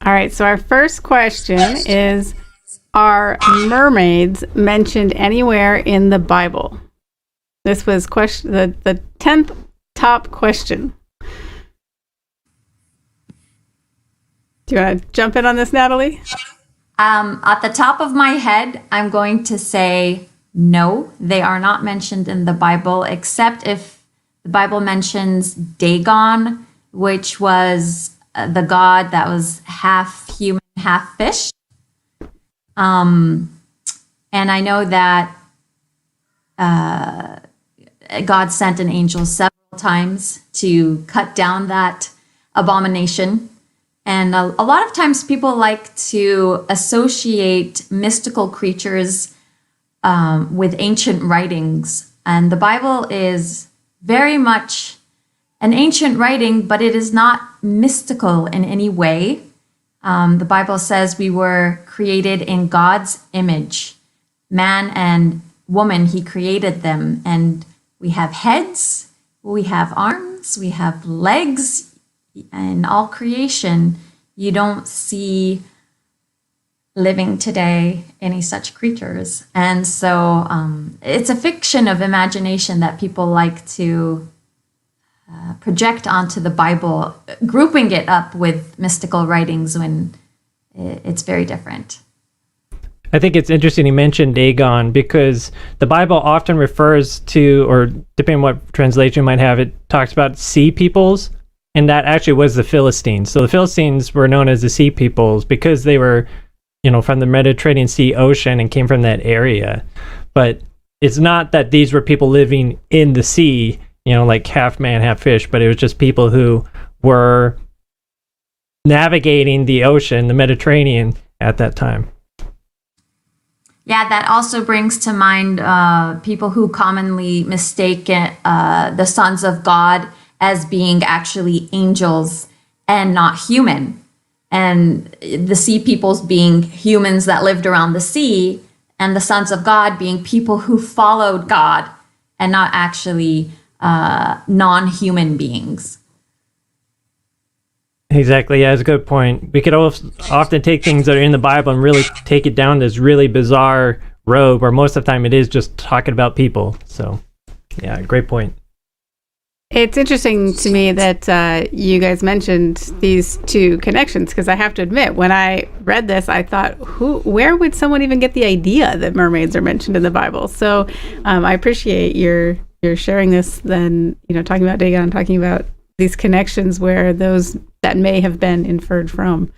All right, so our first question is, are mermaids mentioned anywhere in the Bible? This was the 10th top question. Do you want to jump in on this, Natalie? At the top of my head, I'm going to say no, they are not mentioned in the Bible, except if the Bible mentions Dagon, which was the god that was half human, half fish. And I know that God sent an angel several times to cut down that abomination. And a lot of times people like to associate mystical creatures with ancient writings. And the Bible is very much an ancient writing, but it is not mystical in any way. The Bible says we were created in God's image. Man and woman, he created them. And we have heads, we have arms, we have legs. In all creation, you don't see living today any such creatures. And so it's a fiction of imagination that people like to project onto the Bible, grouping it up with mystical writings when it's very different. I think it's interesting you mentioned Dagon, because the Bible often refers to, or depending on what translation you might have, it talks about sea peoples, and that actually was the Philistines. So the Philistines were known as the sea peoples because they were, from the Mediterranean Sea ocean and came from that area. But it's not that these were people living in the sea, like half man, half fish, but it was just people who were navigating the ocean, the Mediterranean, at that time. Yeah, that also brings to mind people who commonly mistake the sons of God as being actually angels and not human. And the sea peoples being humans that lived around the sea, and the sons of God being people who followed God and not actually non-human beings. Exactly. Yeah, that's a good point. We could often take things that are in the Bible and really take it down this really bizarre road, where most of the time it is just talking about people. So, yeah, great point. It's interesting to me that you guys mentioned these two connections, because I have to admit, when I read this, I thought, where would someone even get the idea that mermaids are mentioned in the Bible? So I appreciate your sharing this, then, talking about Dagon, talking about these connections where those that may have been inferred from.